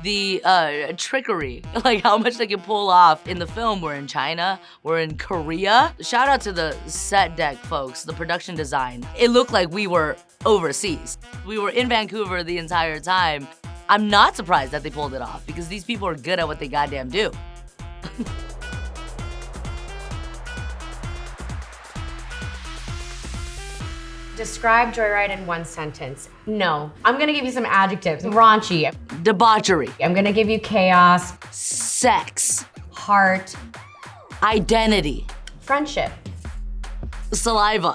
the trickery, like how much they can pull off in the film. We're in China, we're in Korea. Shout out to the set deck folks, the production design. It looked like we were overseas. We were in Vancouver the entire time. I'm not surprised that they pulled it off because these people are good at what they goddamn do. Describe Joyride in one sentence. No. I'm gonna give you some adjectives. Raunchy. Debauchery. I'm gonna give you chaos. Sex. Heart. Identity. Friendship. Saliva.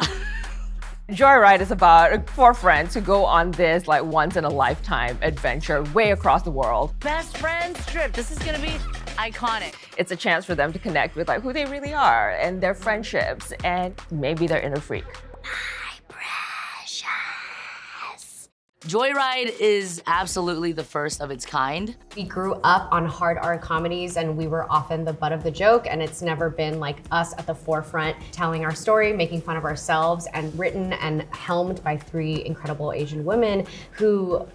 Joyride is about 4 friends who go on this like once-in-a-lifetime adventure way across the world. Best friends trip. This is gonna be iconic. It's a chance for them to connect with like who they really are and their friendships and maybe their inner freak. Joyride is absolutely the first of its kind. We grew up on hard R comedies and we were often the butt of the joke, and it's never been like us at the forefront telling our story, making fun of ourselves, and written and helmed by 3 incredible Asian women who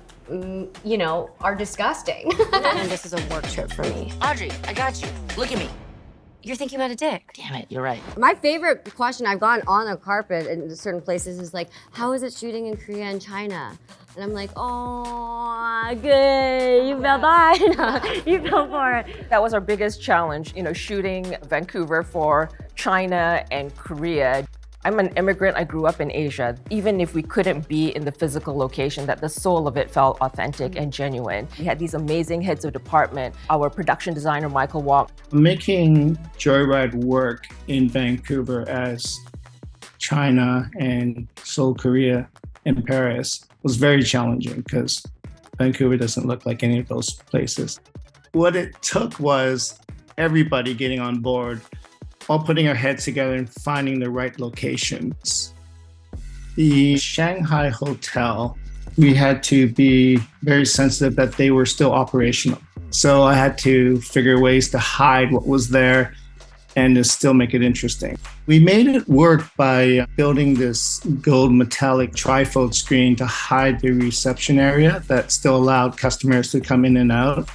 you know, are disgusting. And this is a work trip for me. Audrey, I got you. Look at me. You're thinking about a dick. Damn it, you're right. My favorite question I've gotten on a carpet in certain places is like, how is it shooting in Korea and China? And I'm like, oh, good, you fell fine. You fell for it. That was our biggest challenge, you know, shooting Vancouver for China and Korea. I'm an immigrant, I grew up in Asia. Even if we couldn't be in the physical location, that the soul of it felt authentic and genuine. We had these amazing heads of department. Our production designer, Michael Walk. Making Joyride work in Vancouver as China and Seoul, Korea, and Paris was very challenging because Vancouver doesn't look like any of those places. What it took was everybody getting on board, all putting our heads together and finding the right locations. The Shanghai hotel, we had to be very sensitive that they were still operational. So I had to figure ways to hide what was there and to still make it interesting. We made it work by building this gold metallic trifold screen to hide the reception area that still allowed customers to come in and out.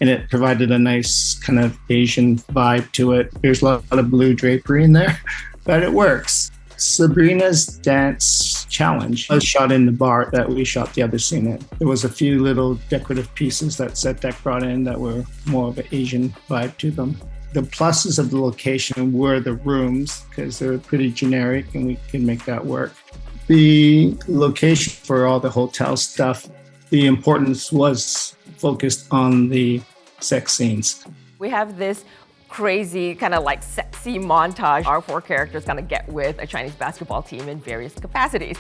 And it provided a nice kind of Asian vibe to it. There's a lot of blue drapery in there, but it works. Sabrina's dance challenge was shot in the bar that we shot the other scene in. There was a few little decorative pieces that set deck brought in that were more of an Asian vibe to them. The pluses of the location were the rooms, because they're pretty generic and we can make that work. The location for all the hotel stuff, the importance was focused on the sex scenes. We have this crazy kind of like sexy montage. Our 4 characters kind of get with a Chinese basketball team in various capacities.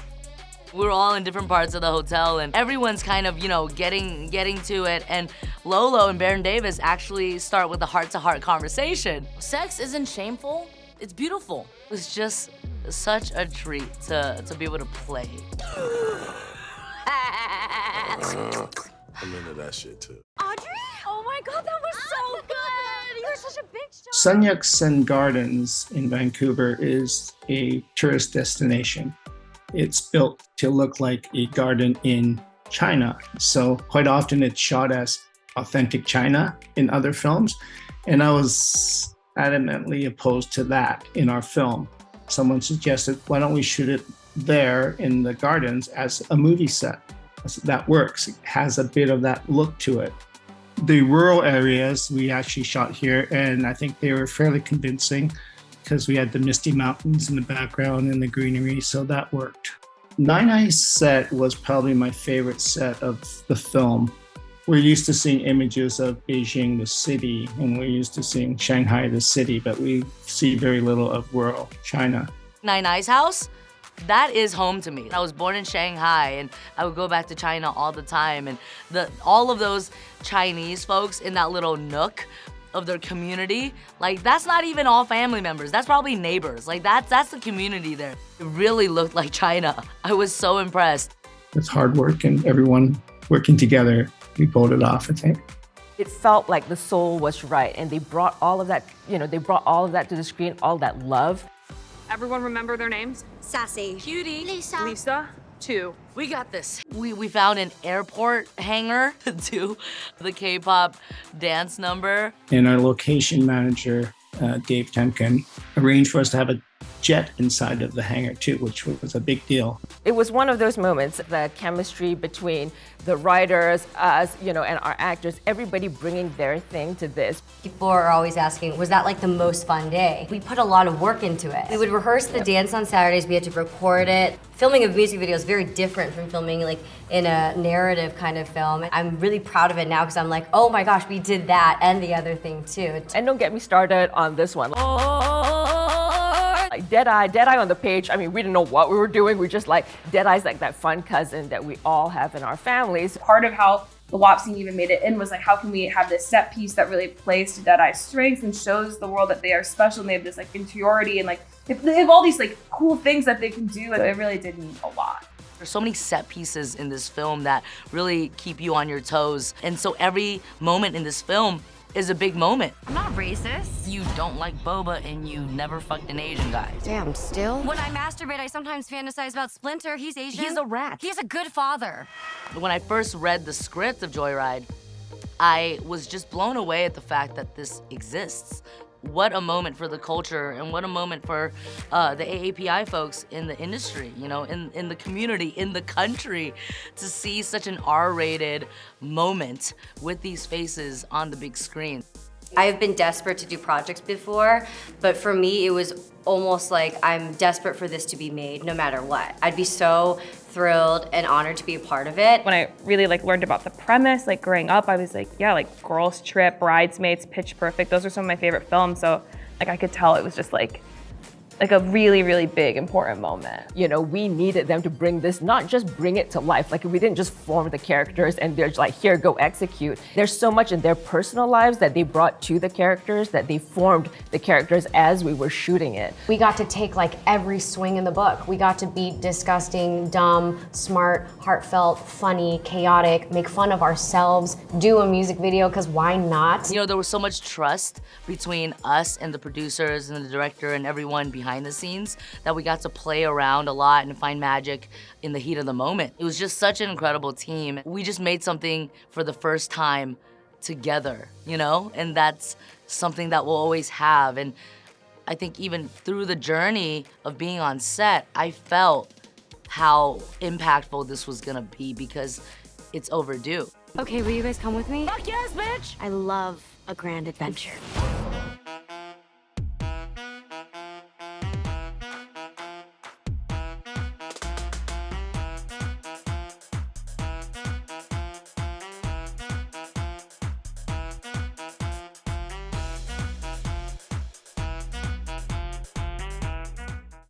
We're all in different parts of the hotel and everyone's kind of, you know, getting to it. And Lolo and Baron Davis actually start with a heart-to-heart conversation. Sex isn't shameful, it's beautiful. It's just such a treat to be able to play. I'm into that shit too. Audrey? Oh my God, that was so good. You're such a big star. Sun Yat-sen Gardens in Vancouver is a tourist destination. It's built to look like a garden in China. So quite often it's shot as authentic China in other films. And I was adamantly opposed to that in our film. Someone suggested, why don't we shoot it there in the gardens as a movie set? That works. It has a bit of that look to it. The rural areas we actually shot here, and I think they were fairly convincing because we had the misty mountains in the background and the greenery, so that worked. Nine Eyes set was probably my favorite set of the film. We're used to seeing images of Beijing, the city, and we're used to seeing Shanghai, the city, but we see very little of rural China. Nine Eyes house? That is home to me. I was born in Shanghai and I would go back to China all the time, and all of those Chinese folks in that little nook of their community, like that's not even all family members, that's probably neighbors. Like that's the community there. It really looked like China. I was so impressed. It's hard work and everyone working together, we pulled it off, I think. It felt like the soul was right and they brought all of that, they brought all of that to the screen, all that love. Everyone remember their names? Sassy. Cutie. Lisa. Lisa. 2. We got this. We found an airport hangar to do the K-pop dance number. And our location manager, Dave Temkin, arranged for us to have a jet inside of the hangar too, which was a big deal. It was one of those moments, the chemistry between the writers, us, and our actors, everybody bringing their thing to this. People are always asking, was that like the most fun day? We put a lot of work into it. We would rehearse the dance on Saturdays, we had to record it. Filming a music video is very different from filming like in a narrative kind of film. I'm really proud of it now because I'm like, oh my gosh, we did that and the other thing too. And don't get me started on this one. Like Deadeye on the page, I mean, we didn't know what we were doing. We just like, Deadeye's like that fun cousin that we all have in our families. Part of how the WAP scene even made it in was like, how can we have this set piece that really plays to Deadeye's strengths and shows the world that they are special and they have this like interiority and like, they have all these like cool things that they can do. And it really did mean a lot. There's so many set pieces in this film that really keep you on your toes. And so every moment in this film is a big moment. I'm not racist. You don't like boba and you never fucked an Asian guy. Damn, still? When I masturbate, I sometimes fantasize about Splinter. He's Asian. He's a rat. He's a good father. When I first read the script of Joyride, I was just blown away at the fact that this exists. What a moment for the culture and what a moment for the AAPI folks in the industry, in the community, in the country, to see such an R-rated moment with these faces on the big screen. I've been desperate to do projects before, but for me, it was almost like I'm desperate for this to be made no matter what. I'd be so thrilled and honored to be a part of it. When I really learned about the premise, growing up, I was like, yeah, Girls Trip, Bridesmaids, Pitch Perfect, those are some of my favorite films. So I could tell it was just like a really, really big, important moment. We needed them to bring this, not just bring it to life. We didn't just form the characters and they're just like, here, go execute. There's so much in their personal lives that they brought to the characters that they formed the characters as we were shooting it. We got to take every swing in the book. We got to be disgusting, dumb, smart, heartfelt, funny, chaotic, make fun of ourselves, do a music video, because why not? There was so much trust between us and the producers and the director and everyone behind the scenes that we got to play around a lot and find magic in the heat of the moment. It was just such an incredible team. We just made something for the first time together, and that's something that we'll always have. And I think even through the journey of being on set, I felt how impactful this was gonna be because it's overdue. Okay, will you guys come with me? Fuck yes, bitch! I love a grand adventure.